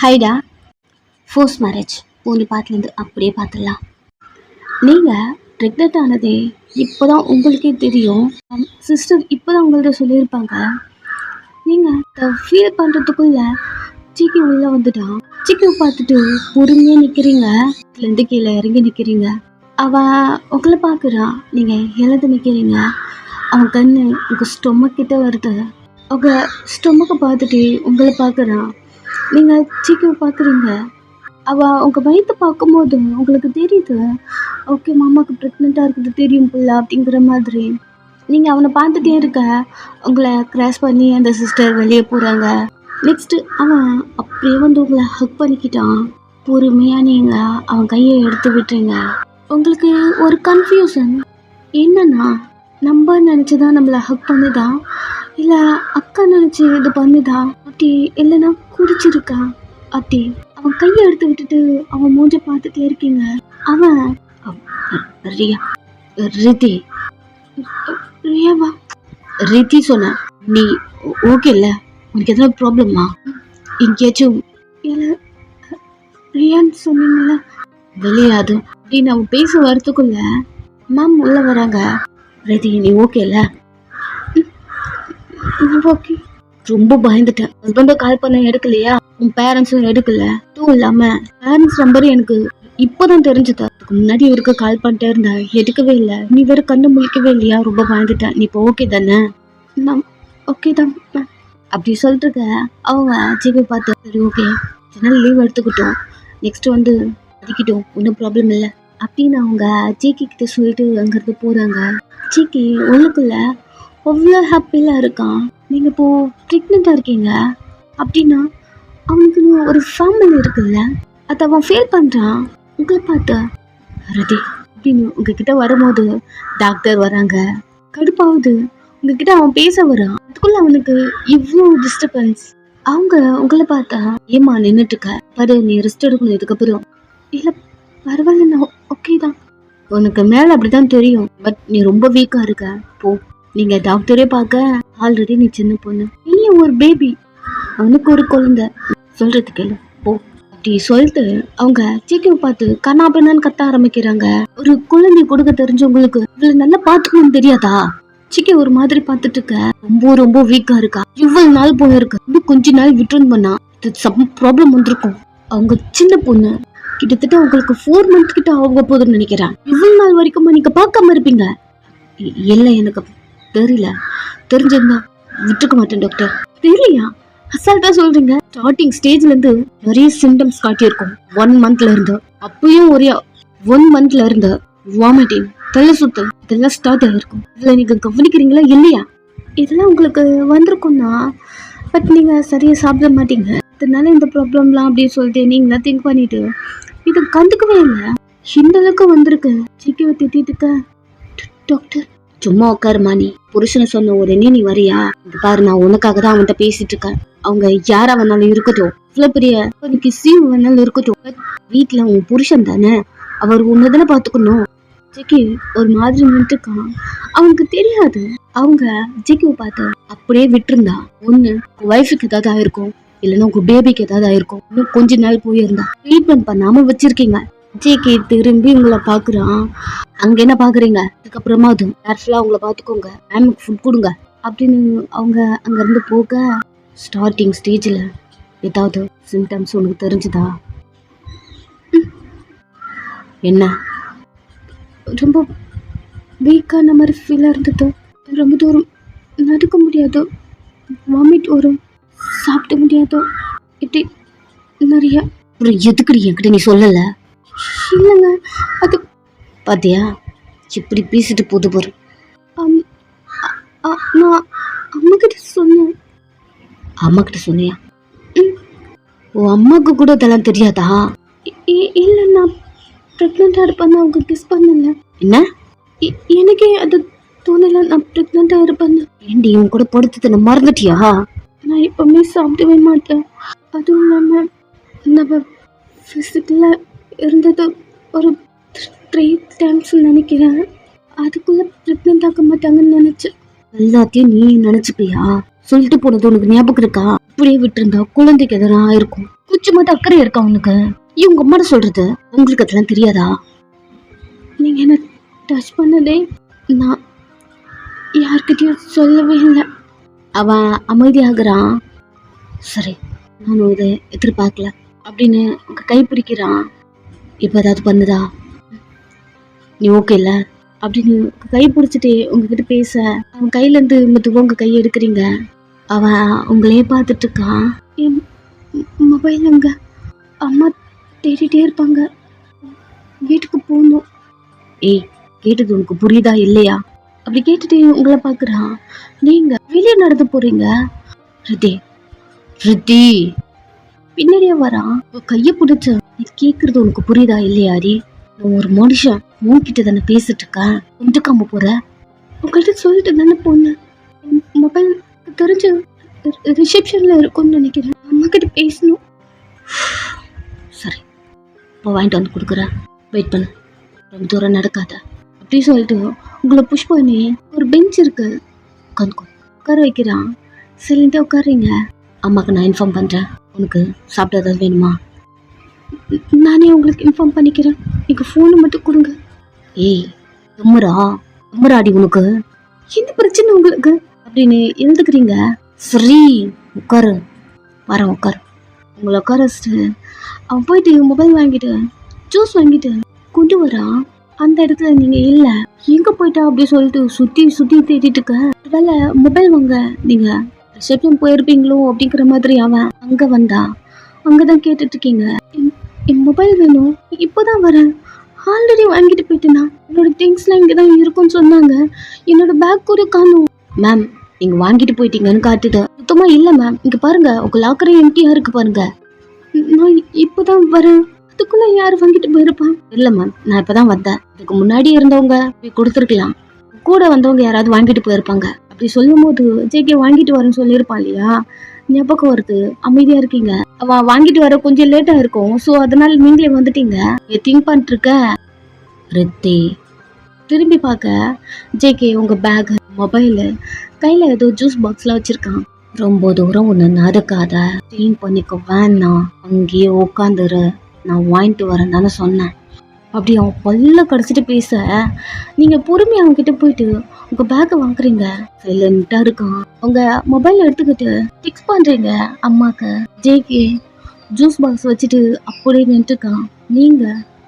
ஹைடா, force marriage Fani பாட்டிலேருந்து அப்படியே பார்த்துடலாம். நீங்கள் ப்ரெக்னென்ட் ஆனதே இப்போ தான் உங்களுக்கே தெரியும். சிஸ்டர் இப்போ தான் உங்கள்கிட்ட சொல்லியிருப்பாங்க. நீங்கள் அதை ஃபீல் பண்ணுறதுக்குள்ள சிக்கி உள்ளே வந்துட்டான். சிக்கியை பார்த்துட்டு பொறுமையாக நிற்கிறீங்க. இதுலேருந்து கீழே இறங்கி நிற்கிறீங்க. அவன் உங்களை பார்க்குறான். நீங்கள் எழுந்து நிற்கிறீங்க. அவன் கண்ணு உங்கள் ஸ்டொமக் கிட்ட வருது. உங்கள் ஸ்டொமக்கை பார்த்துட்டு உங்களை பார்க்குறான். நீங்கள் சிக்கியை பார்க்குறீங்க. அவள் உங்கள் வயிற்று பார்க்கும்போது உங்களுக்கு தெரியுது, ஓகே மாமாவுக்கு ப்ரெக்னெண்ட்டாக இருக்குது தெரியும் பிள்ளை அப்படிங்கிற மாதிரி. நீங்கள் அவனை பார்த்துட்டே இருக்க. உங்களை கிராஸ் பண்ணி அந்த சிஸ்டர் வெளியே போகிறாங்க. நெக்ஸ்ட்டு அவன் அப்படியே வந்து உங்களை ஹக் பண்ணிக்கிட்டான். பொறுமையாக நீங்கள் அவன் கையை எடுத்து விட்டுறீங்க. உங்களுக்கு ஒரு கன்ஃபியூஷன் என்னன்னா, நம்ம நினச்சி தான் நம்மளை ஹக் பண்ணுதா, இல்லை அக்கா நினச்சி இது பண்ணுதா, அப்படி இல்லைன்னா குடிச்சிருக்கா அப்படி. அவன் கையை எடுத்து விட்டுட்டு அவன் மூஞ்ச பார்த்துட்டே இருக்கீங்க. அவன் ரியா, ரிதி, ரியாவா, ரிதி சொன்ன நீ ஓகே இல்லை? உனக்கு எதனா ப்ராப்ளமா? எங்கேயாச்சும் இல்லை ரியான்னு சொன்னீங்கள வெளியாது அப்படின்னு அவன் பேச வரத்துக்குள்ள மேம் உள்ள வராங்க. ரிதி நீ ஓகே இல்லை? ஓகே. ரொம்ப பயந்துட்டேன். ஹஸ்பண்டை கால் பண்ண எடுக்கலையா, உன் பேரண்ட்ஸும் எடுக்கல. அதுவும் இல்லாம பேரண்ட்ஸ் நம்பர் எனக்கு இப்போதான் தெரிஞ்சுது. அதுக்கு முன்னாடி இவருக்கு கால் பண்ணிட்டே இருந்தா எடுக்கவே இல்லை. நீ வேற கண்ணு முழிக்கவே இல்லையா? ரொம்ப பயந்துட்டேன். நீ இப்போ ஓகே தானே? நான் ஓகே தான் அப்படி சொல்லிட்டு இருக்க. அவங்க ஜிபி பார்த்து சரி ஓகே அதனால லீவ் எடுத்துக்கிட்டோம், நெக்ஸ்ட் வந்து அடிக்கிட்டோம், ஒன்றும் ப்ராப்ளம் இல்லை அப்படின்னு அவங்க ஜிகி கிட்ட சொல்லிட்டு அங்கிருந்து போறாங்க. ஜிகி உள்ளுக்குள்ள அவ்வளோ ஹாப்பியாக இருக்கான். நீங்கள் இப்போது ப்ரெக்னெண்ட்டாக இருக்கீங்க அப்படின்னா அவனுக்கு ஒரு ஃபேமிலி இருக்குல்ல, அதை அவன் ஃபீல் பண்ணுறான். உங்களை பார்த்து ரதி அப்படின்னு உங்ககிட்ட வரும்போது டாக்டர் வராங்க. கடுப்பாகுது. உங்ககிட்ட அவன் பேச வரான். அதுக்குள்ள அவனுக்கு இவ்வளோ டிஸ்டர்பன்ஸ். அவங்க உங்களை பார்த்தா ஏமா நின்றுட்டு இருக்க பாரு, நீ ரெஸ்ட் எடுக்கணும் இதுக்கப்புறம். இல்லை பரவாயில்ல நான் ஓகே தான். உனக்கு மேலே அப்படிதான் தெரியும், பட் நீ ரொம்ப வீக்காக இருக்க. போ, நீங்க டாக்டரே பார்க்க ஆல்ரெடி நீ சின்ன பொண்ணு, நீ ஒரு பேபி, அவனுக்கு ஒரு குழந்தை, சொல்றதுக்கு இல்லை போ அப்படி சொல்லிட்டு அவங்க சீக்கிரம் பார்த்து கண்ணாபண்ணான்னு கத்த ஆரம்பிக்கிறாங்க. ஒரு குழந்தை கொடுக்க தெரிஞ்சவங்களுக்கு இவ்வளவு நல்லா பார்த்துக்கணும்னு தெரியாதா? சிக்கி ஒரு மாதிரி பார்த்துட்டு இருக்க. ரொம்ப ரொம்ப வீக்கா இருக்கா. இவ்வளவு நாள் போயிருக்கு. இன்னும் கொஞ்ச நாள் விட்டுருந்து பண்ணா சம் ப்ராப்ளம் வந்திருக்கும். அவங்க சின்ன பொண்ணு, கிட்டத்தட்ட உங்களுக்கு 4 months கிட்ட ஆக போதுன்னு நினைக்கிறேன். இவ்வளவு நாள் வரைக்கும் நீங்க பார்க்காம இருப்பீங்க. இல்லை எனக்கு தெரியல, தெரிஞ்சிருந்தா விட்டுக்க மாட்டேன் டாக்டர். தெரியலையா? அசால்ட்டா சொல்றீங்க. ஸ்டார்டிங் ஸ்டேஜ்ல இருந்து நிறைய சிம்டம்ஸ் காட்டியிருக்கும். 1 monthல இருந்து அப்பயும் ஒரே 1 monthல இருந்து வாமிட்டிங், தலை சுத்தல் இதெல்லாம் ஸ்டார்ட் ஆகிருக்கும். இதுல நீங்க கவனிக்கிறீங்களா இல்லையா? இதெல்லாம் உங்களுக்கு வந்திருக்கும்னா, பட் நீங்க சரியா சாப்பிட மாட்டீங்க, அதனால இந்த ப்ராப்ளம்லாம் அப்படின்னு சொல்லிட்டு நீங்களா திங்க் பண்ணிட்டு இதை கண்டுக்கவே இல்லை. இந்த அளவுக்கு வந்திருக்கு. சிக்கியை திட்டிட்டு இருக்க. டாக்டர் சும்மா உட்காருமா, நீ புருஷனை சொன்ன உடனே நீ வரியா? இது பாரு, நான் உனக்காக தான் அவன்கிட்ட பேசிட்டு இருக்கேன். அவங்க யாரா வேணாலும் இருக்கட்டும், இவ்வளவு பெரிய உனக்கு சீவு வேணாலும் இருக்கட்டும், வீட்டுல உன் புருஷன் தானே, அவர் உன்னதானே பாத்துக்கணும். ஜிக்கி ஒரு மாதிரி நின்றுருக்கான். அவனுக்கு தெரியாது. அவங்க ஜிக்கியை பார்த்து அப்படியே விட்டுருந்தா ஒண்ணு உங்க ஒய்ஃபுக்கு ஏதாவது ஆயிருக்கும், இல்லைன்னா உங்க பேபிக்கு ஏதாவது ஆயிருக்கும். இன்னும் கொஞ்ச நாள் போயிருந்தா ட்ரீட்மெண்ட் பண்ணாம வச்சிருக்கீங்க. ஜிக்கி திரும்பி உங்களை பாக்குறான். அங்க என்ன பாக்குறீங்க? அதுக்கப்புறமா அது கேர்ஃபுல்லா உங்களை பாத்துக்கோங்க, மேமுக்கு ஃபுட் கொடுங்க அப்படின்னு அவங்க அங்க இருந்து போக. ஸ்டார்டிங் ஸ்டேஜ்ல ஏதாவது சிம்டம்ஸ் உனக்கு தெரிஞ்சுதா? என்ன? ரொம்ப வீக்கான மாதிரி ஃபீலாக இருந்தது. ரொம்ப தூரம் நடக்க முடியாதோ, வாமிட் வரும், சாப்பிட முடியாதோ, இப்படி நிறைய. எதுக்குடி என்கிட்ட நீ சொல்லலை? இல்லைங்க, அது பாத்தியா இப்படி பேசிட்டு போது பாரு. நான் அம்மாக்கிட்ட சொன்னேன். அம்மாக்கிட்ட சொன்னியா? ஓ அம்மாவுக்கு கூட இதெல்லாம் தெரியாதா? இல்லை, நான் ப்ரெக்னெண்ட்டாக இருப்பேன்னு அவங்க கிஸ் பண்ணல. என்ன? எனக்கே அது தோணலை நான் ப்ரெக்னெண்ட்டாக இருப்பேன்னு. ஏண்டி இவன் கூட படுத்தது நான் மறந்துட்டியா? நான் எப்பவுமே சாப்பிடவே மாட்டேன். அதுவும் இல்லாமல் நம்ம ஃபிசிக்கலாக இருந்தது ஒரு 3 times நினைக்கிறேன். அதுக்குள்ளே ப்ரெக்னெண்ட் ஆக மாட்டாங்கன்னு நினச்சேன். எல்லாத்தையும் நீ நினச்சிப்பியா? சொல்லிட்டு போனது உனக்கு ஞாபகம் இருக்கா? அப்படியே விட்டுருந்தா குழந்தைக்கு எதனா ஆயிருக்கும். கொஞ்சமாவது அக்கறை இருக்கா உனக்கு? இவங்க அம்மாட சொல்றது உங்களுக்கு அதெல்லாம் தெரியாதா? நீங்க என்ன டச் பண்ணதே நான் யார்கிட்டயும் சொல்லவே இல்லை. அவன் அமைதியாகிறான். சரி, நானும் இதை எதிர்பார்க்கல அப்படின்னு உங்க கை பிடிக்கிறான். இப்ப ஏதாவது பண்ணுதா? நீ ஓகே இல்ல அப்படின்னு கை பிடிச்சிட்டு உங்ககிட்ட பேச அவன் கையில இருந்து மெதுவா உங்க கை எடுக்கிறீங்க. அவன் உங்களையே பார்த்துட்டு இருக்கான். என் மொபைல் அங்க அம்மா தேடிட்டே இருப்பாங்க, வீட்டுக்கு போகணும். ஏய், கேட்டது உனக்கு புரியுதா இல்லையா? அப்படி கேட்டுட்டு உங்களை பாக்குறான். நீங்க வெளியே நடந்து போறீங்க. ரித்தி ரித்தி பின்னாடியே வரான். கைய பிடிச்ச கேக்குறது உனக்கு புரியுதா இல்லையாரி? ஒரு மனுஷன் உன்கிட்ட தானே பேசிட்டு இருக்கேன், ஒன்றுக்காம போற? உங்கள்கிட்ட சொல்லிட்டு தானே போனேன். மொபைல் தெரிஞ்சு ரிசப்ஷன்ல இருக்கும்னு நினைக்கிறேன். அம்மா கிட்ட பேசணும். சரி, இப்போ வாங்கிட்டு வந்து கொடுக்குறேன், வெயிட் பண்ணு, ரொம்ப தூரம் நடக்காத அப்படி சொல்லிட்டு உங்களை புஷ் பண்ணி ஒரு பெஞ்ச் இருக்கு, உட்கார வைக்கிறான். சரின்ட்டு உட்காருங்க. அம்மாக்கு நான் இன்ஃபார்ம் பண்றேன். உனக்கு சாப்பிட ஏதாவது வேணுமா? நானே உங்களுக்கு இன்ஃபார்ம் பண்ணிக்கிறேன், நீங்க ஃபோனை மட்டும் கொடுங்க. ஏய், அடி உனக்கு என்ன பிரச்சனை உங்களுக்கு அப்படின்னு எழுதுக்கிறீங்க. சரி உட்காரு, வரேன் உட்காரு. உங்களை உட்கார வச்சுட்டு அவன் போயிட்டு மொபைல் வாங்கிட்டு ஜூஸ் வாங்கிட்டு கொண்டு வரான். அந்த இடத்துல நீங்க இல்ல, எங்க போயிட்டா அப்படி சொல்லிட்டு சுத்தி சுத்தி தேடிட்டு இருக்க. ஒருவேளை மொபைல் வாங்க நீங்க ரிசப்ஷன் போயிருப்பீங்களோ அப்படிங்கிற மாதிரி அவன் அங்க வந்தா. அங்கதான் கேட்டுட்டு இருக்கீங்க. என் மொபைல் வேணும், இப்போதான் வரேன், ஆல்ரெடி வாங்கிட்டு போயிட்டேனா, என்னோட திங்ஸ்லாம் இங்கதான் இருக்கும்னு சொன்னாங்க, என்னோட பேக் கூட காணும். மேம், நீங்க வாங்கிட்டு போயிட்டீங்கன்னு காட்டுது. சுத்தமா இல்ல மேம், இங்க பாருங்க, உங்க லாக்கரே எம்டியா இருக்கு பாருங்க. நான் இப்பதான் வரேன், அதுக்குள்ள யாரு வாங்கிட்டு போயிருப்பான்? இல்ல மேம், நான் இப்பதான் வந்தேன், இதுக்கு முன்னாடி இருந்தவங்க கொடுத்துருக்கலாம், கூட வந்தவங்க யாராவது வாங்கிட்டு போயிருப்பாங்க. அப்படி சொல்லும் போது ஜேகே வாங்கிட்டு வரேன்னு சொல்லியிருப்பான் இல்லையா, ஞாபகம் வருது. அமைதியா இருக்கீங்க. அவ வாங்கிட்டு வர கொஞ்சம் லேட்டா இருக்கும், சோ அதனால நீங்களே வந்துட்டீங்க. திங்க் பண்ணிட்டு இருக்க. ரித்தி திரும்பி பார்க்க ஜேகே உங்க பேக், மொபைல், கையில ஏதோ ஜூஸ் பாக்ஸ்ல வச்சிருக்கான். ரொம்ப தூரம் ஒன்னு நடக்காத, கிளீன் பண்ணிக்க வேணாம், அங்கேயே உட்காந்துரு, நான் வாங்கிட்டு வரேன் தானே சொன்னேன். அப்படி அவன் பல்ல கடிச்சிட்டு பேச நீங்க பொறுமையா அவங்க கிட்ட போயிட்டு உங்க பேக்கை வாங்குறீங்க. சைலண்டா இருக்கான். உங்க மொபைல் எடுத்துக்கிட்டு டிக்ஸ் பண்றீங்க அம்மாக்கு. ஜேகே ஜூஸ் பாக்ஸ் வச்சுட்டு அப்படியே நின்றுருக்கான். நீங்க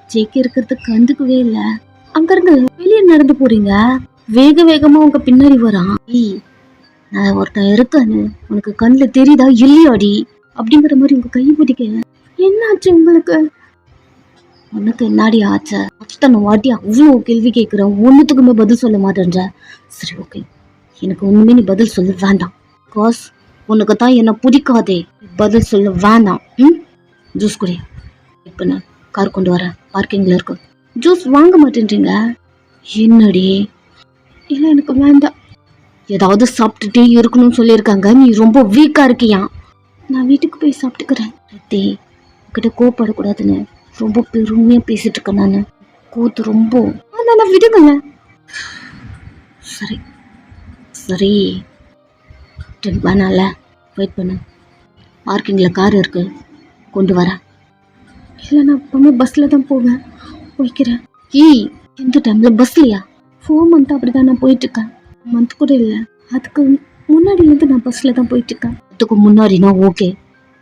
ஜேகே இருக்கிறதுக்கு கண்டுக்கவே இல்லை. அங்க இருந்து வெளியே நடந்து போறீங்க. வேக வேகமா உங்க பின்னாடி வரான். நான் ஒருத்தன் இருக்கான்னு உனக்கு கண்ணுல தெரியுதா இல்லையாடி அப்படிங்கிற மாதிரி உங்க கை பிடிக்க. என்னாச்சு உங்களுக்கு? உனக்கு என்னாடி ஆச்ச? அத்தனை வாட்டி அவ்வளோ கேள்வி கேட்குறேன், ஒன்றுத்துக்குமே பதில் சொல்ல மாட்டேன்ற. சரி ஓகே, எனக்கு ஒன்றுமே நீ பதில் சொல்ல வேண்டாம். காஸ் உனக்கு தான் என்ன பிடிக்காதே, பதில் சொல்ல வேண்டாம். ஜூஸ் குடி. இப்போ நான் கார் கொண்டு வரேன், பார்க்கிங்கில் இருக்கு. ஜூஸ் வாங்க மாட்டேன்றீங்க. என்னடி? இல்லை எனக்கு வேண்டாம். ஏதாவது சாப்பிட்டுட்டே இருக்கணும்னு சொல்லியிருக்காங்க, நீ ரொம்ப வீக்காக இருக்கியா? நான் வீட்டுக்கு போய் சாப்பிட்டுக்கிறேன். ரத்தி உங்ககிட்ட கோவப்படக்கூடாதுன்னு ரொம்ப பெருமையா பேசிட்டு இருக்கேன் நானு. கூத்து ரொம்ப அதனால விடுங்கல்ல. சரி சரி, ட்ரிங்க் பண்ணால, வெயிட் பண்ணு, பார்க்கிங்ல கார் இருக்கு, கொண்டு வரேன். இல்லை நான் எப்பவுமே பஸ்ல தான் போவேன், போய்க்கிறேன். இந்த டைம்ல பஸ்லையா? 4 மந்த் அப்படிதான் நான் போயிட்டு இருக்கேன். மந்த் கூட இல்லை, அதுக்கு முன்னாடிலேருந்து நான் பஸ்ல தான் போயிட்டு இருக்கேன். அதுக்கு முன்னாடினா ஓகே,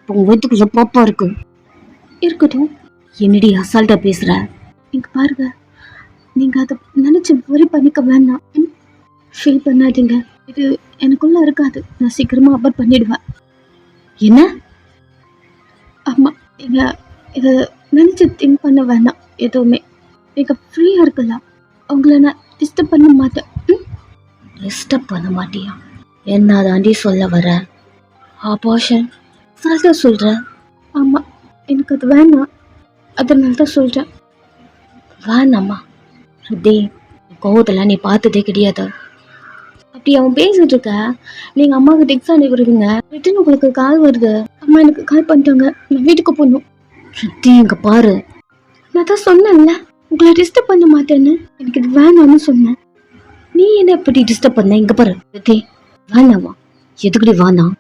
உங்க வயிற்றுக்குள்ள பாப்பா இருக்கு. இருக்கட்டும். என்னடி அசால்ட்டா பேசுற? இங்க பாருங்க, நீங்க அதை நினைச்சு வரி பண்ணிக்க வேண்டாம், ஃபீல் பண்ணாதீங்க. இது எனக்குள்ள இருக்காது, நான் சீக்கிரமா அபர்ட் பண்ணிடுவேன். என்ன? ஆமா, நீங்க இதை நினைச்சு திங்க் பண்ண வேண்டாம் எதுவுமே. நீங்க ஃப்ரீயா இருக்கலாம், உங்களை நான் டிஸ்டர்ப் பண்ண மாட்டேன். டிஸ்டர்ப் பண்ண மாட்டியா? என்ன தாண்டி சொல்ல வர? ஆபாஷன் சொல்ற? ஆமா, எனக்கு அது வேணாம், அதனால தான் சொல்கிறேன். வேணாம்மா. ருத்தி, கோவத்தில் நீ பார்த்ததே கிடையாது. அப்படி அவன் பேசிட்டு இருக்க, நீங்கள் அம்மாவுக்கு டெக்ஸ்ட் அனுப்பிடுவீங்க. ரிட்டன் உங்களுக்கு கால் வருது, அம்மா எனக்கு கால் பண்ணிட்டாங்க, நான் வீட்டுக்கு போகணும். ருத்தி இங்கே பாரு, நான் தான் சொன்னேன்ல உங்களை டிஸ்டர்ப் பண்ண மாட்டேன்னு. எனக்கு இது வேணாம்னு சொன்னேன், நீ என்ன எப்படி டிஸ்டர்ப் பண்ண? இங்கே பாரு ருத்தி, வேணாமா? எதுக்குடி வேணாம்?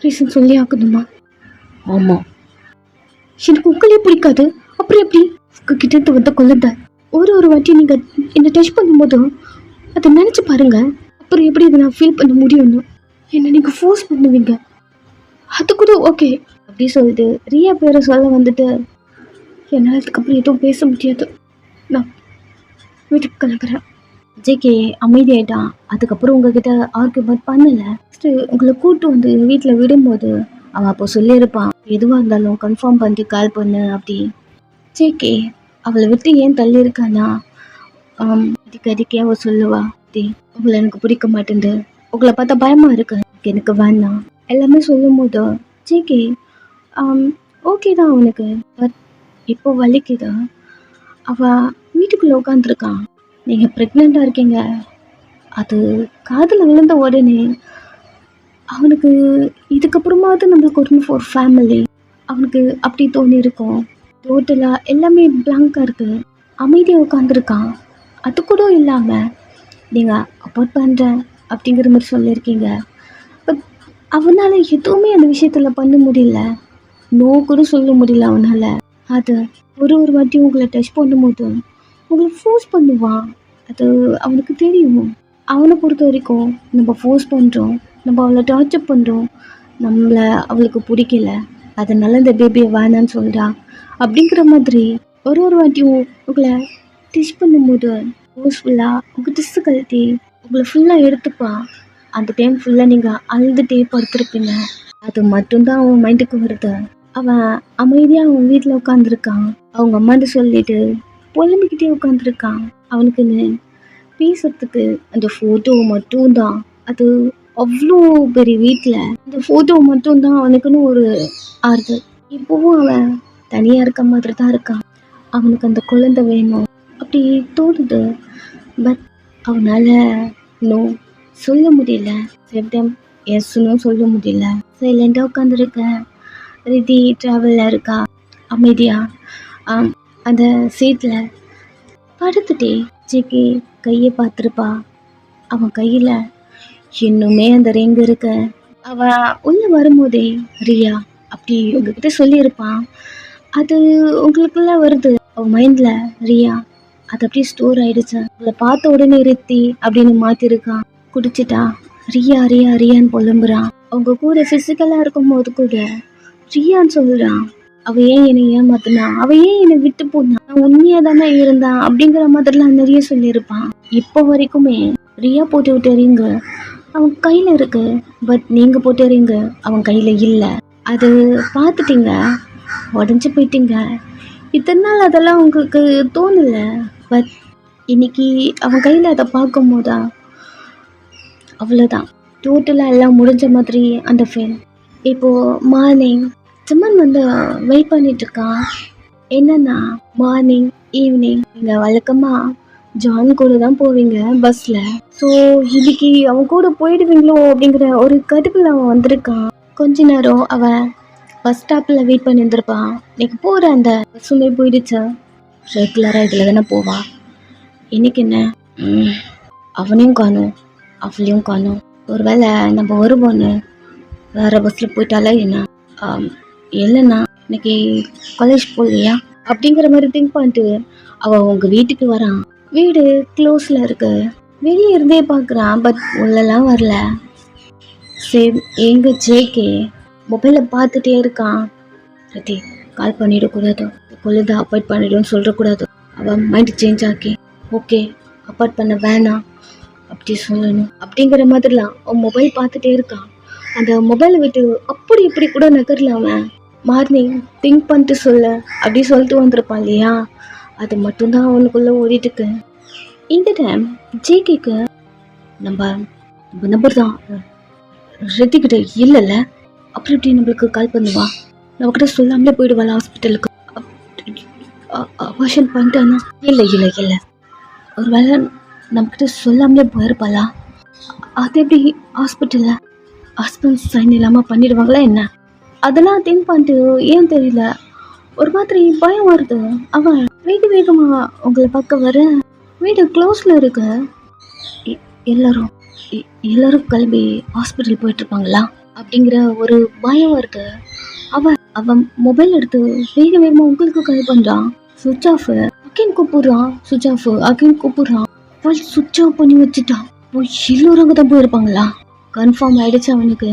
ரீசன் சொல்லி ஆக்கணுமா? ஆமாம். எனக்கு உங்களே பிடிக்காது. அப்புறம் எப்படி உங்ககிட்ட இருந்து வந்த குழந்தை ஒரு வாட்டி நீங்க என்ன டச் பண்ணும்போதும் அதை நினைச்சு பாருங்க. அப்புறம் எப்படி இதை நான் ஃபீல் பண்ண முடியும்னு என்ன நீங்க ஃபோர்ஸ் பண்ணுவீங்க. அது கூட ஓகே அப்படி சொல்லிட்டு ரியா பேரை சொல்ல வந்துட்டு என்னால் அதுக்கப்புறம் எதுவும் பேச முடியாது. நான் வீட்டுக்கு கிளம்புறேன். ஜேகே அமைதியாயிட்டான். அதுக்கப்புறம் உங்ககிட்ட ஆர்கியூமெண்ட் பண்ணல. உங்களை கூட்டு வந்து வீட்டில் விடும்போது அவன் அப்போ சொல்லியிருப்பான், எதுவாக இருந்தாலும் கன்ஃபார்ம் பண்ணிட்டு கால் பண்ணு அப்படி. ஜேகே அவளை விட்டு ஏன் தள்ளி இருக்கானா, அடிக்கடிக்கே அவள் சொல்லுவா, உங்களை எனக்கு பிடிக்க மாட்டேங்குது, உங்களை பார்த்தா பயமா இருக்கு, எனக்கு வேணாம் எல்லாமே சொல்லும் போது ஜேகே ஓகே தான் அவனுக்கு. பட் இப்போ வலிக்குது. அவள் வீட்டுக்குள்ளே உட்காந்துருக்கான். நீங்கள் ப்ரெக்னெண்ட்டாக இருக்கீங்க. அது காதில் விழுந்த உடனே அவனுக்கு இதுக்கப்புறமாவது நம்மளுக்கு ஒரு ஃபேமிலி அவனுக்கு அப்படி தோணி இருக்கும். டோட்டலாக எல்லாமே பிளாங்காக இருக்குது. அமைதியாக உட்காந்துருக்கான். அது கூட இல்லாமல் நீங்கள் அப்பார்ட் பண்ணுறேன் அப்படிங்கிற மாதிரி சொல்லியிருக்கீங்க. பட் அவனால் எதுவுமே அந்த விஷயத்தில் பண்ண முடியல. நோ கூட சொல்ல முடியல அவனால். அது ஒரு வாட்டி உங்களை டச் பண்ணும்போது உங்களை ஃபோர்ஸ் பண்ணுவான். அது அவனுக்கு தெரியும். அவனை பொறுத்த வரைக்கும் நம்ம ஃபோர்ஸ் பண்ணுறோம், நம்ம அவளை டார்ச்சர் பண்ணுறோம், நம்மளை அவளுக்கு பிடிக்கல, அதனால இந்த பேபியை வேணான்னு சொல்கிறான் அப்படிங்கிற மாதிரி ஒரு வாட்டியும் உங்களை டிஷ் பண்ணும்போது ஃபோர்ஸ்ஃபுல்லாக உங்கள் டிஷ்ஷு கழட்டி உங்களை ஃபுல்லாக எடுத்துப்பான். அந்த டைம் ஃபுல்லாக நீங்கள் அழுதுகிட்டே படுத்துருப்பீங்க. அது மட்டும்தான் அவன் மைண்டுக்கு வருது. அவன் அமைதியாக அவன் வீட்டில் உட்காந்துருக்கான். அவங்க அம்மாட்ட சொல்லிட்டு புலம்பிக்கிட்டே உட்காந்துருக்கான். அவனுக்குன்னு பேசுறதுக்கு அந்த ஃபோட்டோ மட்டும்தான். அது அவ்வளோ பெரிய வீட்டில் அந்த ஃபோட்டோ மட்டும்தான் அவனுக்குன்னு ஒரு ஆறுதல். இப்போவும் அவன் தனியாக இருக்க மாதிரி தான் இருக்கான். அவனுக்கு அந்த குழந்தை வேணும் அப்படி தோணுது. பட் அவனால் நோ சொல்ல முடியல. சில எஸ்னும் சொல்ல முடியல. சைலண்டாக உட்காந்துருக்கேன். ரிதி ட்ராவலில் இருக்கா அமைதியாக அந்த சீட்டில் படுத்துட்டே. ஜேகே கையை பார்த்துருப்பா. அவன் கையில் இன்னுமே அந்த ரிங் இருக்கு. அவன் உள்ளே வரும்போதே ரியா அப்படி உங்ககிட்ட சொல்லியிருப்பான். அது உங்களுக்குள்ள வருது அவன் மைண்டில். ரியா அது அப்படியே ஸ்டோர் ஆயிடுச்சு. அவளை பார்த்த உடனே ரித்தி அப்படின்னு மாற்றிருக்கான். குடிச்சிட்டா ரியா ரியா ரியான்னு புலம்புறான். அவங்க கூட ஃபிசிக்கலாக இருக்கும் போது கூட ரியான்னு சொல்கிறான். அவள் ஏன் என்னை ஏமாத்தினா, அவள் ஏன் என்னை விட்டு போனா, நான் உண்மையாக தானே இருந்தான் அப்படிங்கிற மாதிரிலாம் நிறைய சொல்லியிருப்பான். இப்போ வரைக்குமே ரியா போட்டு விட்ட ரிங்க அவன் கையில் இருக்கு. பட் நீங்கள் போட்ட ரிங்க அவன் கையில் இல்லை. அது பார்த்துட்டீங்க, உடஞ்சி போயிட்டீங்க. இத்தனை நாள் அதெல்லாம் உங்களுக்கு தோணலை. பட் இன்னைக்கு அவன் கையில் அதை பார்க்கும் போதா அவ்வளோதான், டோட்டலாக எல்லாம் முடிஞ்ச மாதிரி அந்த ஃபீல். இப்போது மார்னிங் சிம்மன் வந்து வெயிட் பண்ணிட்டுருக்கான். என்னன்னா மார்னிங் ஈவினிங் நீங்கள் வழக்கமாக ஜான் கூட தான் போவீங்க பஸ்ஸில். ஸோ இன்னைக்கு அவன் கூட போயிடுவீங்களோ அப்படிங்கிற ஒரு கடுப்பில் அவன் வந்திருக்கான். கொஞ்ச நேரம் அவன் பஸ் ஸ்டாப்பில் வெயிட் பண்ணியிருந்திருப்பான். இன்னைக்கு போகிற அந்த பஸ்ஸுமே போயிடுச்சு. ரெகுலராக இதில் தானே போவான். இன்னைக்கு என்ன அவனையும் காணும் அவளையும் காணும். ஒருவேளை நம்ம வருவோன்னு வேறு பஸ்ஸில் போயிட்டாலே என்ன, இல்லைண்ணா இன்னைக்கு காலேஜ் போகலையா அப்படிங்கிற மாதிரி திங்க் பண்ணிட்டு அவள் உங்கள் வீட்டுக்கு வரான். வீடு க்ளோஸில் இருக்கு. வெளியே இருந்தே பார்க்குறான். பட் உள்ளெல்லாம் வரல. சரி எங்க ஜேகே மொபைலை பார்த்துட்டே இருக்கான். ரத்தி கால் பண்ணிடக்கூடாது, கொள்ளுதை அப்பாய்ட் பண்ணிடுன்னு சொல்லிடக்கூடாது. அவன் மைண்ட் சேஞ்ச் ஆக்கி ஓகே அப்பார்ட் பண்ண வேணாம் அப்படி சொல்லணும் அப்படிங்கிற மாதிரிலாம் அவன் மொபைல் பார்த்துட்டே இருக்கான். அந்த மொபைலை விட்டு அப்படி இப்படி கூட நகரல. அவன் மார்னிங் திங்க் பண்ணிட்டு சொல்ல அப்படி சொல்லிட்டு வந்திருப்பான் இல்லையா, அது மட்டும்தான் அவனுக்குள்ளே ஓடிட்டுருக்கு. இந்த டைம் ஜேகேக்கு நம்ம நம்பர் தான் ரித்திக்கிட்ட இல்லைல்ல, அப்படி இப்படி நம்மளுக்கு கால் பண்ணுவா. நம்மக்கிட்ட சொல்லாமலே போயிடுவாள் ஹாஸ்பிட்டலுக்கு. அபார்ஷன் பண்ணிட்டானா? இல்லை இல்லை இல்லை, ஒரு வேளை நம்மக்கிட்ட சொல்லாமலே போயிருப்பாளா? அது எப்படி ஹாஸ்பிட்டலில் ஹஸ்பண்ட் சைன் இல்லாமல் பண்ணிடுவாங்களா என்ன? அதெல்லாம் திங்க் பண்ணிட்டு ஏன் தெரியல ஒரு மாதிரி பயம் வருது. அவன் வேகமாக உங்களை பார்க்க வர வீடு க்ளோஸில் இருக்க. எல்லாரும் கிளம்பி ஹாஸ்பிட்டல் போயிட்டுருப்பாங்களா அப்படிங்கிற ஒரு பயம் வருது. அவன் மொபைல் எடுத்து வேக வேகமா உங்களுக்கு கால் பண்றான். சுவிட்ச் ஆஃப். அகைன் கூப்பிடுறான். சுவிட்ச் ஆஃப். அகைன் கூப்பிடுறான். போய் சுவிட்ச் ஆஃப் பண்ணி வச்சுட்டான். போய் எல்லோரும் தான் போயிருப்பாங்களா? கன்ஃபார்ம் ஆயிடுச்சு அவனுக்கு.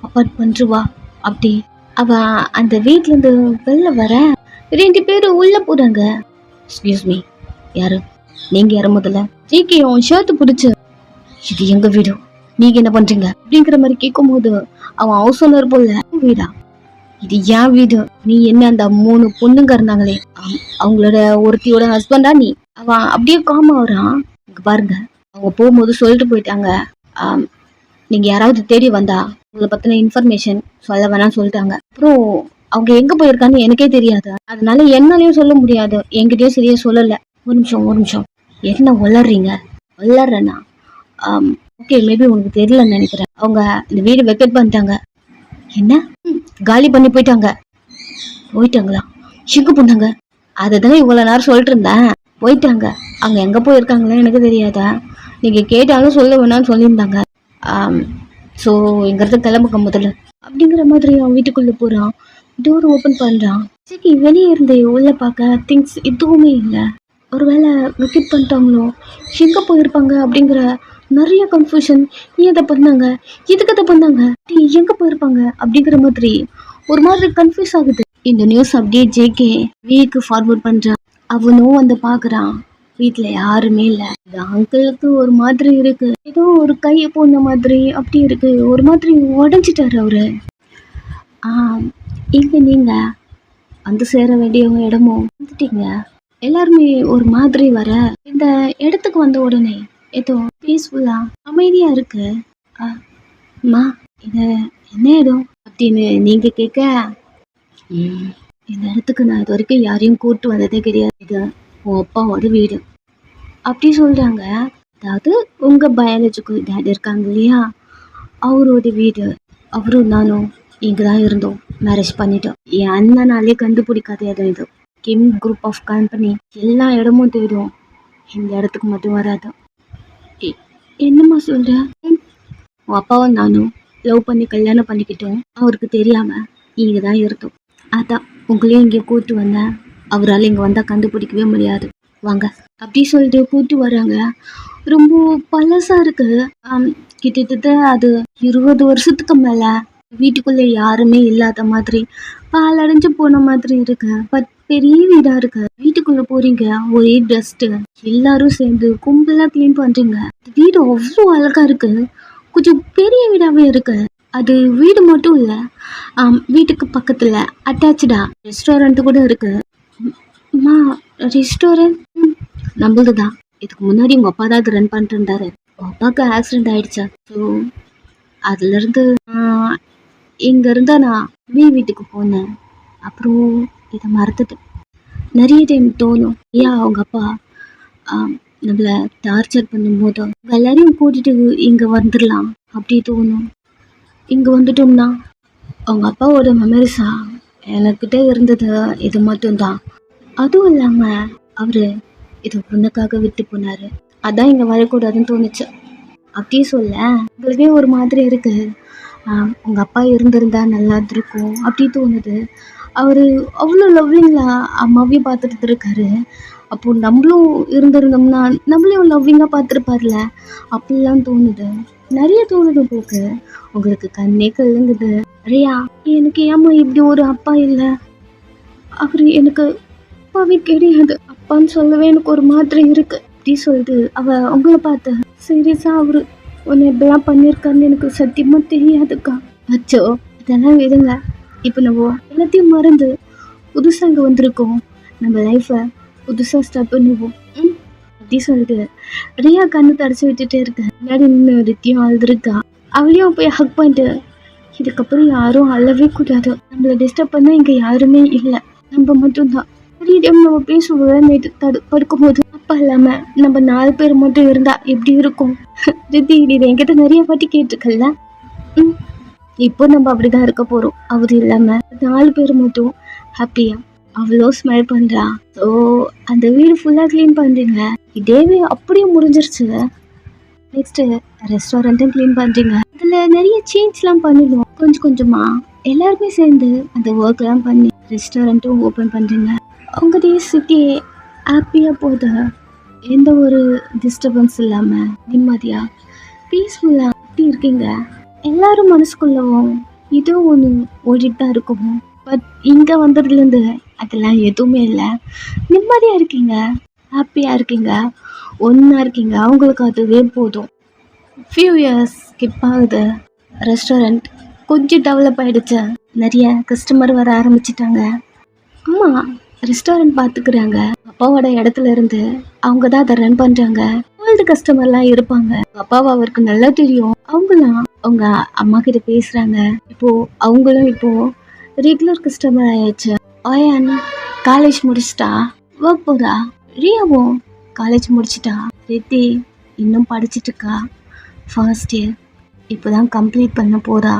அப்பார்ட்மெண்ட் வா அப்படி. அவன் அந்த வீட்ல இருந்து வெளில வர 2 பேரும் உள்ள போறாங்க. எக்ஸ்கியூஸ் மீ, யாரு நீங்க? யார முதல்ல ஜிகே அவன் ஷர்ட் பிடிச்சு, இது எங்க வீடு, நீங்க என்ன பண்றீங்க அப்படிங்கிற மாதிரி கேட்கும் போது அவன் ஹவுஸ் ஓனர் போல, வீடா இது ஏன் வீடு, நீ என்ன அந்த 3 பொண்ணுங்க இருந்தாங்களே அவங்களோட ஒருத்தியோட ஹஸ்பண்டா நீ? அவன் அப்படியே காமா வரான். இங்க பாருங்க, அவங்க போகும்போது சொல்லிட்டு போயிட்டாங்க, நீங்க யாராவது தேடி வந்தா உங்களை பத்தின இன்ஃபர்மேஷன் சொல்ல வேணாம்னு சொல்லிட்டாங்க. அப்புறம் அவங்க எங்க போயிருக்கான்னு எனக்கே தெரியாது, அதனால என்னாலையும் சொல்ல முடியாது, என்கிட்டயும் சரியா சொல்லல. ஒரு நிமிஷம் என்ன வளர்றீங்க? வளர்றேன்னா ஓகே, மேபி உனக்கு தெரியலன்னு நினைக்கிறேன். அவங்க இந்த வீடு வெக்கேட் பண்ணிட்டாங்க. என்ன? காலி பண்ணி போயிட்டாங்களா? எங்க போனாங்க? அதுதான் இவ்வளவு நேரம் சொல்லிட்டு இருந்தேன். போயிட்டாங்க. அங்க எங்க போயிருக்காங்களா எனக்கு தெரியாதா? நீங்க கேட்டாலும் சொல்ல வேணாம்னு சொல்லியிருந்தாங்க. ஸோ இங்கிறது கிளம்புக்க முதல்ல அப்படிங்கிற மாதிரி அவன் வீட்டுக்குள்ள போறான். டோர் ஓப்பன் பண்றான். சரி, வெளியே இருந்து உள்ள பார்க்க திங்ஸ் எதுவுமே இல்லை. ஒருவேளை விக்கெட் பண்ணிட்டாங்களோ, எங்க போயிருப்பாங்க அப்படிங்கிற நிறைய கன்ஃபியூஷன். எதை பண்ணாங்க, எதுக்கு அதை பண்ணாங்க, எங்க போயிருப்பாங்க அப்படிங்கிற மாதிரி ஒரு மாதிரி கன்ஃபியூஸ் ஆகுது. இந்த நியூஸ் அப்படியே ஜேகே வீக்கு ஃபார்வர்ட் பண்றான். அவனும் வந்து பாக்குறான். வீட்டுல யாருமே இல்ல. இந்த அங்கிளுக்கு ஒரு மாதிரி இருக்கு, ஏதோ ஒரு கையை போன மாதிரி அப்படி இருக்கு, ஒரு மாதிரி உடஞ்சிட்டாரு அவரு. இங்க நீங்க வந்து சேர வேண்டிய இடமும் வந்துட்டீங்க. எல்லாருமே ஒரு மாதிரி வர இந்த இடத்துக்கு வந்த உடனே ஏதோ பீஸ்ஃபுல்லா அமைதியா இருக்கு. அம்மா, இது என்ன இடம் அப்படின்னு நீங்க கேட்க, இந்த இடத்துக்கு நான் இது வரைக்கும் யாரையும் கூப்பிட்டு வந்ததே கிடையாது, இது உன் அப்பாவோட வீடு அப்படி சொல்றாங்க. அதாவது உங்க பயாலஜிக்கல் டேட் இருக்காங்க இல்லையா, அவரோட வீடு. அவரும் நானும் இங்கதான் இருந்தோம், மேரேஜ் பண்ணிட்டோம். என் அண்ணனாலே கண்டுபிடிக்காத இடம் இது. கிம் குரூப் ஆஃப் கம்பெனி எல்லா இடமும் தேடும், இந்த இடத்துக்கு மட்டும் வராது. என்னம்மா சொல்ற? உன் அப்பாவும் நானும் லவ் பண்ணி கல்யாணம் பண்ணிக்கிட்டோம், அவருக்கு தெரியாம இங்க தான் இருந்தோம். அதான் உங்களையும் இங்கே கூப்பிட்டு வந்தேன். அவரால் இங்கே வந்தால் கண்டுபிடிக்கவே முடியாது, வாங்க அப்படி சொல்லிட்டு கூப்பிட்டு வராங்க. ரொம்ப பழசா இருக்கு. கிட்டத்தட்ட அது 20 வருஷத்துக்கு மேல வீட்டுக்குள்ள யாருமே இல்லாத மாதிரி பாலடைஞ்சு போன மாதிரி இருக்கு. பட் பெரிய வீடா இருக்கு. வீட்டுக்குள்ள போறீங்க, ஒரே டஸ்ட். எல்லாரும் சேர்ந்து கும்பலா கிளீன் பண்றீங்க. வீடு அவ்வளோ அழகா இருக்கு. கொஞ்சம் பெரிய வீடாவே இருக்கு. அது வீடு மட்டும் இல்ல, வீட்டுக்கு பக்கத்துல அட்டாச்சா ரெஸ்டாரண்ட் கூட இருக்கு. ரெஸ்டாரண்ட் நம்மளதுதான். இதுக்கு முன்னாடி உங்க அப்பா தான் ரன் பண்ணிட்டு இருந்தாரு. உங்க அப்பாவுக்கு ஆக்சிடென்ட் ஆயிடுச்சா, ஸோ அதுல இருந்து இங்க இருந்தா நான் வீட்டுக்கு போனேன். அப்புறம் இதை மறந்துட்டேன். நிறைய டைம் தோணும், ஏன் அவங்க அப்பா நம்மள டார்ச்சர் பண்ணும்போது எல்லாரையும் கூட்டிட்டு இங்க வந்துடலாம் அப்படி தோணும். இங்க வந்துட்டோம்னா அவங்க அப்பாவோட மெமரிஸா எனக்கிட்ட இருந்தது இது மட்டும்தான். அதுவும் இல்லாம அவரு இது உனக்காக விட்டு போனாரு, அதான் இங்க வரக்கூடாதுன்னு தோணுச்சு. அப்படி சொல்ல உங்களுக்கே ஒரு மாதிரி இருக்கு. உங்க அப்பா இருந்திருந்தா நல்லா இருக்கும் அப்படி தோணுது. அவரு அவ்வளோ லவ்விங்களா அம்மாவையும் பார்த்துட்டு இருக்காரு. அப்போ நம்மளும் இருந்திருந்தோம்னா நம்மளையும் லவ்விங்கா பார்த்துருப்பார்ல, அப்படிலாம் தோணுது. நிறைய தோணுது போக்கு. உங்களுக்கு கண்ணே கல்லுங்குது. ரியா, எனக்கு ஏமா இப்படி ஒரு அப்பா இல்லை? அவரு எனக்கு அப்பாவே கிடையாது. அப்பான்னு சொல்லவே எனக்கு ஒரு மாதிரி இருக்கு அப்படி சொல்லிட்டு அவ உங்களை பார்த்து, சீரியஸா அவரு உன்னை இப்படிலாம் பண்ணியிருக்காருன்னு எனக்கு சத்தியமா தெரியாதுக்கா. அச்சோ, இதெல்லாம் விடுங்க. இப்போ நம்ம எல்லாத்தையும் மறந்து புதுசா இங்க வந்திருக்கோம், நம்ம லைஃப்பை புதுசா ஸ்டார்ட் பண்ணுவோம் அப்படி சொல்லிட்டு ரியா கண்ணு தடைச்சு விட்டுட்டே இருக்க. முன்னாடி நின்று ரித்தியும் அழுதுருக்கா. அவளையும் போய் ஹக் பண்ணிட்டு, இதுக்கப்புறம் யாரும் அழவே கூடாது, நம்மளை டிஸ்டர்ப் பண்ண இங்க யாருமே இல்லை, நம்ம மட்டும்தான். நம்ம பேசுவோம். படுக்கும் போது அப்பா இல்லாம நம்ம 4 பேர் மட்டும் இருந்தா எப்படி இருக்கும்? ரித்தி இது என்கிட்ட நிறைய வாட்டி கேட்டிருக்கல. இப்போ நம்ம அப்படிதான் இருக்க போறோம். அவரு இல்லாம 4 பேர் மட்டும் ஹாப்பியா. அவ்வளோ ஸ்மைல் பண்றா. ஸோ அந்த வீடு ஃபுல்லா கிளீன் பண்றீங்க. இதேவே அப்படியே முடிஞ்சிருச்சு. நெக்ஸ்ட் ரெஸ்டாரண்ட்டும் கிளீன் பண்றீங்க. இதுல நிறைய சேஞ்ச்லாம் பண்ணிடுவோம் கொஞ்சம் கொஞ்சமா. எல்லாருமே சேர்ந்து அந்த ஒர்க்லாம் பண்ணி ரெஸ்டாரண்ட்டும் ஓப்பன் பண்ணுறீங்க. அவங்க டே சிட்டி ஹாப்பியாக போகுது. எந்த ஒரு டிஸ்டர்பன்ஸ் இல்லாமல் நிம்மதியாக பீஸ்ஃபுல்லாக அப்படி இருக்கீங்க. எல்லாரும் மனசுக்குள்ளவும் இது ஒன்று ஓடிட்டு தான் இருக்கும். பட் இங்கே வந்ததுலேருந்து அதெல்லாம் எதுவுமே இல்லை. நிம்மதியாக இருக்கீங்க, ஹாப்பியாக இருக்கீங்க, ஒன்றா இருக்கீங்க. அவங்களுக்கு அதுவே போதும். ஃபியூ இயர்ஸ் ஸ்கிப் ஆகுது. ரெஸ்டாரண்ட் கொஞ்சம் டெவலப் ஆகிடுச்சு. நிறைய கஸ்டமர் வர ஆரம்பிச்சிட்டாங்க. அம்மா ரெஸ்டாரண்ட் பார்த்துக்கிறாங்க. அப்பாவோட இடத்துல இருந்து அவங்க தான் அதை ரன் பண்ணுறாங்க. ஓல்டு கஸ்டமர்லாம் இருப்பாங்க. அப்பாவை அவருக்கு நல்லா தெரியும். அவங்களாம் அவங்க அம்மா கிட்ட பேசுகிறாங்க. இப்போது அவங்களும் இப்போது ரெகுலர் கஸ்டமர் ஆயாச்சு. ஆயான் காலேஜ் முடிச்சிட்டா, ஒர்க் போகிறா. ரியாவும் காலேஜ் முடிச்சிட்டா. ரெத்தி இன்னும் படிச்சுட்டு இருக்கா, ஃபர்ஸ்ட் இயர் இப்போ தான் கம்ப்ளீட் பண்ண போகிறா.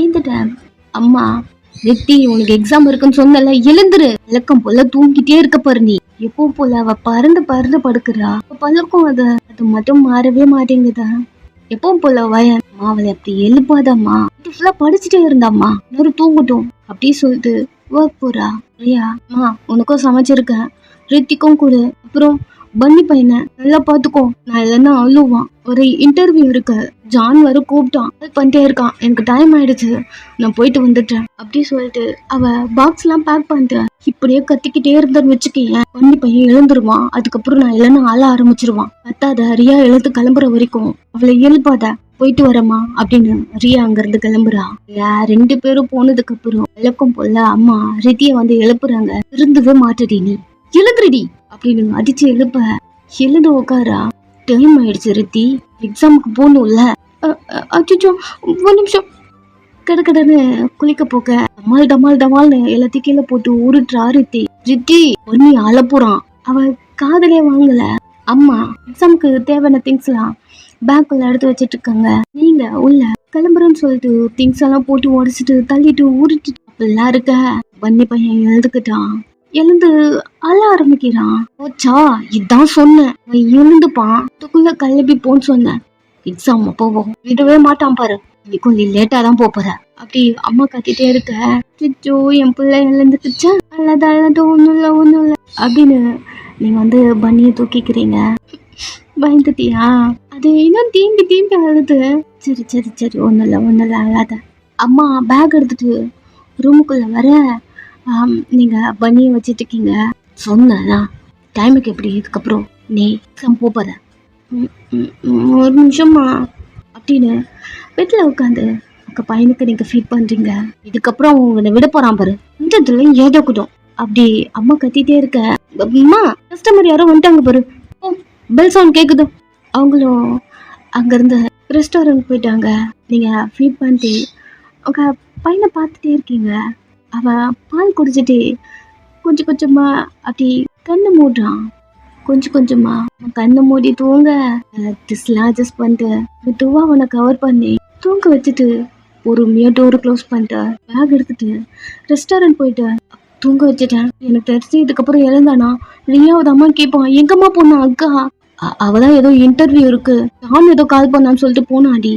இந்த டைம் அம்மா ரெத்தி உனக்கு எக்ஸாம் இருக்குன்னு சொன்னல, எழுந்துரு. விளக்கம் போல தூங்கிட்டே இருக்க பாரு. நீ எப்போ போல அவ பறந்து பறந்து படுக்கிறா. பழக்கம் அது மட்டும் மாறவே மாட்டேங்குதா. எப்பவும் போல வயன் அவளை அப்படி எழுப்பாதம்மா. ஃபுல்லா படிச்சுட்டே இருந்தாம்மா, எல்லாரும் தூங்கட்டும் அப்படி சொல்லிட்டு ஒர்க் போறா. ரியா அம்மா உனக்கும் சமைச்சிருக்கேன், ரித்திக்கும் கொடு. அப்புறம் பன்னி பையனை நல்லா பாத்துக்கோ, நான் இல்லைன்னா அழுவான். ஒரு இன்டர்வியூ இருக்கு, ஜான் வர கூப்பிட்டான், பண்ணிட்டே இருக்கான். எனக்கு டைம் ஆயிடுச்சு, நான் போயிட்டு வந்துட்டேன் அப்படி சொல்லிட்டு அவ பாக்ஸ் எல்லாம் பேக் பண்ணிட்டு இப்படியே கத்திக்கிட்டே இருந்தான்னு வச்சுக்கேன். பன்னி பையன் எழுந்துருவான். அதுக்கப்புறம் நான் இல்லைன்னா ஆள ஆரம்பிச்சிருவான். பத்தாத ரியா எழுந்து கிளம்புற வரைக்கும் அவளை எழுப்பாத, போயிட்டு வரமா அப்படின்னு ரியா அங்கிருந்து கிளம்புறா. ரெண்டு பேரும் போனதுக்கு அப்புறம் விளக்கம் போல அம்மா ரித்திய வந்து எழுப்புறாங்க. இருந்தவே மாட்டடி, நீ எழுதுறடி அப்படின்னு அடிச்சு எழுப்ப எழுந்து உட்காரா. டைம் ஆயிடுச்சு ரித்தி, எக்ஸாமுக்கு போகணும்ல. அச்சோ ஒரு நிமிஷம். கடன்னு குளிக்க போக டமால் டமால் டமால்னு எல்லாத்தையும் கீழே போட்டு உருட்டுறா ரித்தி. ரித்தி ஒன்னி அழப்புறான். அவ காதலே வாங்கல. அம்மா எக்ஸாமுக்கு தேவையான திங்ஸ் எல்லாம் பேக்குள்ள எடுத்து வச்சிட்டு இருக்காங்க. நீங்க உள்ள கிளம்புறேன்னு சொல்லிட்டு திங்ஸ் எல்லாம் போட்டு உடச்சிட்டு தள்ளிட்டு உருட்டிட்டு அப்படிலாம் இருக்க. பன்னி பையன் எழுதுக்கிட்டான். எழுந்து அழ ஆரம்பிக்கிறான். ஓச்சா இதான் சொன்னேன், எழுந்துப்பான். அதுக்குள்ள கிளம்பி போன்னு சொன்னேன். எக்ஸாம் போவோம் விடவே மாட்டான் பாரு, நீ கொஞ்சம் லேட்டா தான் போற அப்படி அம்மா கத்திட்டே இருக்க. சிச்சோ என் பிள்ளை எழுந்துக்குச்சா, அழதான் ஒண்ணும் இல்ல அப்படின்னு நீங்க வந்து பன்னியை தூக்கிக்கிறீங்க. பயந்துட்டியா? அது இன்னும் தீம்பி அழுது. சரி ஒண்ணும் இல்ல அழாத. அம்மா பேக் எடுத்துட்டு ரூமுக்குள்ள வர, நீங்க பன்னியை வச்சிட்டு இருக்கீங்க சொன்னா டைமுக்கு எப்படி இதுக்கப்புறம் நீ எக்ஸாம் போற. ஒரு நிமிஷமா அப்படின்னு வீட்டில் உட்காந்து உங்க பையனுக்கு நீங்க ஃபீட் பண்றீங்க. இதுக்கப்புறம் உங்களை விட போறான் பாரு, இந்த ஏதோக்கட்டும் அப்படி அம்மா கத்திட்டே இருக்க. அம்மா கஸ்டமர் யாரோ வந்துட்டாங்க பாரு, பெல் சவுண்ட் கேக்குது. அவங்களும் அங்கிருந்து ரெஸ்டாரண்ட் போயிட்டாங்க. நீங்க ஃபீட் பண்ணிட்டு உங்க பையனை பார்த்துட்டே இருக்கீங்க. அவன் பால் குடிச்சிட்டு கொஞ்சமா அப்படி கண்ணு மூடுறான். கொஞ்சமா கண்ணை மூடி தூங்க ட்ரெஸ்லாம் அட்ஜஸ்ட் பண்ணிட்டு மெதுவா அவனை கவர் பண்ணி தூங்க வச்சுட்டு பொறுமையா டோர் க்ளோஸ் பண்ணிட்டு பேக் எடுத்துட்டு ரெஸ்டாரண்ட் போயிட்டு தூங்க வச்சுட்டேன். எனக்கு தெரிஞ்சு இதுக்கப்புறம் எழுந்தானா ரியாவது அம்மா கேட்பான், எங்கம்மா போனா அக்கா. அவதான் ஏதோ இன்டர்வியூ இருக்கு, நான் ஏதோ கால் பண்ணான்னு சொல்லிட்டு போனாடி.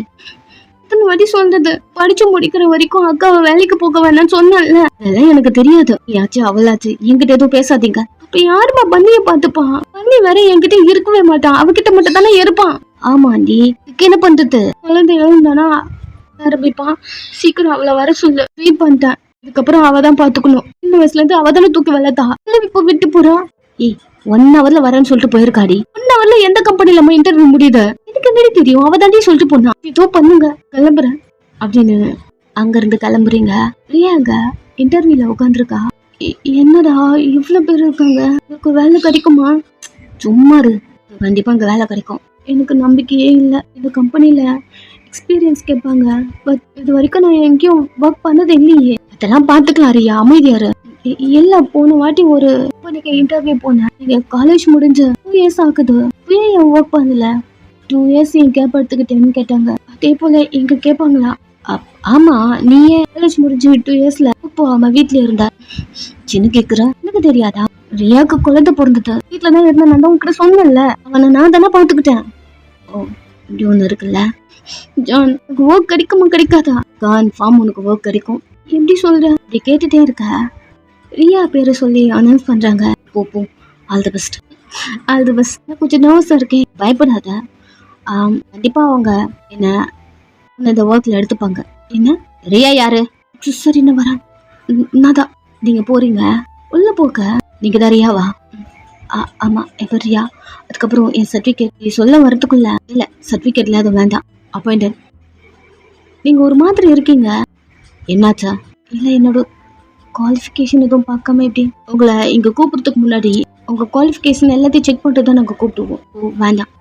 இத்தனை வாட்டி சொல்றது, படிச்சு முடிக்கிற வரைக்கும் அக்காவை வேலைக்கு போக வேணாம்னு சொன்னல. அதெல்லாம் எனக்கு தெரியாது. யாச்சு அவளாச்சு, என்கிட்ட எதுவும் பேசாதீங்க. அப்ப யாருமா பன்னிய பாத்துப்பா? பன்னி வேற என்கிட்ட இருக்கவே மாட்டான், அவகிட்ட மட்டும் தானே இருப்பான். ஆமாண்டி, என்ன பண்றது? குழந்தை எழுந்தானா ஆரம்பிப்பான். சீக்கிரம் அவளை வர சொல்லு, வெயிட் பண்ணிட்டேன். இதுக்கப்புறம் அவதான் பாத்துக்கணும். சின்ன வயசுல இருந்து அவதானே தூக்கி வளர்த்தா, இப்ப விட்டு போறா. ஏய் 1 ஹவர்ல வரேன்னு சொல்லிட்டு போயிருக்காடி. 1 ஹவர்ல எந்த கம்பெனில நம்ம இன்டர்வியூ முடியுது? எனக்கு என்னடி தெரியும், அவதாண்டி சொல்லிட்டு போனா. இதோ பண்ணுங்க, கிளம்புறேன் அப்படின்னு அங்க இருந்து கிளம்புறீங்க. ரியாங்க இன்டர்வியூல உட்காந்துருக்கா. என்னடா இவ்வளவு பேர் இருக்காங்க, எனக்கு வேலை கிடைக்குமா? சும்மா இரு, கண்டிப்பா இங்க வேலை கிடைக்கும். எனக்கு நம்பிக்கையே இல்லை. இந்த கம்பெனில எக்ஸ்பீரியன்ஸ் கேட்பாங்க, பட் இது வரைக்கும் நான் எங்கேயும் ஒர்க் பண்ணது இல்லையே. அதெல்லாம் பாத்துக்கலாம் ரியா, அமைதியாரு. எல்லாம் போன வாட்டி ஒரு கம்பெனிக்கு இன்டர்வியூ போனேன். நீங்க காலேஜ் முடிஞ்சு 2 இயர்ஸ் ஆகுது, ஏன் ஒர்க் பண்ணல? 2 இயர்ஸ் என் கேப் எடுத்துக்கிட்டேன்னு கேட்டாங்க. அதே போல இங்க கேட்பாங்களா? ஆமா, நீயே காலேஜ் முடிஞ்சு 2 இயர்ஸ்ல இப்போ அவன் வீட்டுல இருந்தா சின்ன கேக்குற, எனக்கு தெரியாதா? ரியாக்கு குழந்தை பிறந்தது, வீட்டுலதான் இருந்தா. நான் தான் உங்ககிட்ட சொன்னேன்ல, அவனை நான் தானே பாத்துக்கிட்டேன். ஓ இப்படி ஒண்ணு இருக்குல்ல ஜான், ஒர்க் கிடைக்குமா கிடைக்காதா? கன்ஃபார்ம் உனக்கு ஒர்க் கிடைக்கும். எப்படி சொல்ற? அப்படி கேட்டுட்டே இருக்க ரியா பேரை சொல்லி அனௌன்ஸ் பண்றாங்க. போ போ, all the best, all the best. நான் கொஞ்சம் நர்வஸா இருக்கேன். பயப்படாத. கண்டிப்பா அவங்க என்ன இந்த ஒர்க்ல எடுத்துப்பாங்க. என்ன ரியா யாரு? சரி என்ன வரேன். நான் தான். நீங்க போறீங்க உள்ள போக. நீங்க தான் ரியாவா? ஆமா, எப்ப ரியா. அதுக்கப்புறம் என் சர்டிபிகேட் நீ சொல்ல வரதுக்குள்ள இல்ல சர்டிபிகேட்ல அது வேண்டாம். அப்பாயிண்டட். நீங்க ஒரு மாதிரி இருக்கீங்க. என்னாச்சா? இல்ல என்னோட குவாலிஃபிகேஷன் எதுவும் பார்க்காம எப்படி உங்களை இங்க கூப்பிடுறதுக்கு முன்னாடி உங்க குவாலிஃபிகேஷன் எல்லாத்தையும் செக் பண்ணிட்டு தான் நாங்கள் கூப்பிடுவோம். ஓ வேண்டாம்.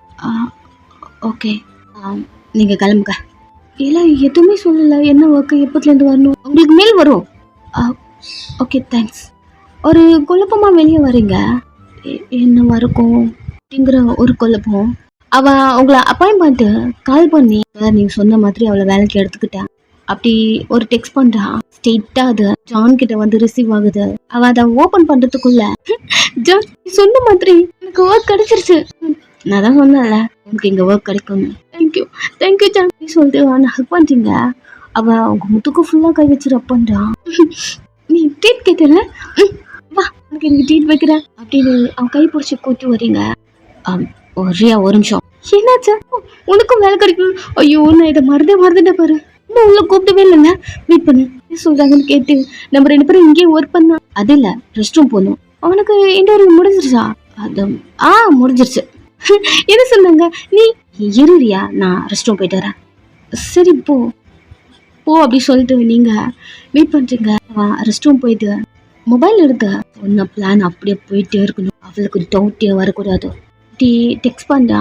ஓகே, நீங்க கிளம்புங்க. இல்லை எதுவுமே சொல்லல. என்ன ஒர்க்கு எப்பத்துலேருந்து வரணும்? உங்களுக்கு மேல் வரும். Okay thanks. ஒரு குழப்பமா வெளியே வரீங்க. என்ன இருக்கும் அப்படிங்கிற ஒரு குழப்பம். அவ உங்களை அப்பாயின்மெண்ட் கால் பண்ணி நீங்க சொன்ன மாதிரி அவளை வேலைக்கு எடுத்துக்கிட்டேன் அப்படி ஒரு டெக்ஸ்ட் பண்றா. ஸ்ட்ரெயிட்டா அது ஜான் கிட்ட வந்து ரிசீவ் ஆகுது. அவ அதை ஓபன் பண்றதுக்குள்ள ஜான் சொன்ன மாதிரி எனக்கு ஒர்க் கிடைச்சிருச்சு. நான் தான் சொன்னேன்ல உனக்கு இங்க ஒர்க் கிடைக்கும். தேங்க்யூ தேங்க்யூ ஜான் சொல்லிட்டு அவனை ஹக் பண்ணிட்டீங்க. அவ உங்க முத்துக்கு ஃபுல்லா கை வச்சிரு பண்றா. நீ ட்ரீட் கேட்கல, வா உனக்கு எனக்கு ட்ரீட் வைக்கிறேன் அப்படின்னு அவன் கை பிடிச்சி கூட்டு வரீங்க. ரியா ஒரு நிமிஷம். என்னாச்சா? உனக்கும் வேலை கிடைக்கும். ஐயோ நான் இதை மறந்துட்டேன் பாரு. இன்னும் உள்ள கூப்பிட்டவே இல்லைங்க. வெயிட் பண்ணு சொல்றாங்கன்னு கேட்டு நம்ம 2 பேரும் இங்கேயே ஒர்க் பண்ணா. அது இல்ல ரெஸ்ட் ரூம் போகணும். அவனுக்கு இன்டர்வியூ முடிஞ்சிருச்சா? அது முடிஞ்சிருச்சு. என்ன சொன்னாங்க? நீ இருறியா, நான் ரெஸ்ட் ரூம் போயிட்டு வரேன். சரி போ போ அப்படி சொல்லிட்டு நீங்க வெயிட் பண்றீங்க. ரெஸ்ட் ரூம் போயிட்டு மொபைல் எடுக்க சொன்ன பிளான் அப்படியே போயிட்டே இருக்கணும். அவளுக்கு டவுட்டே வரக்கூடாது. டெக்ஸ்ட் பண்றா.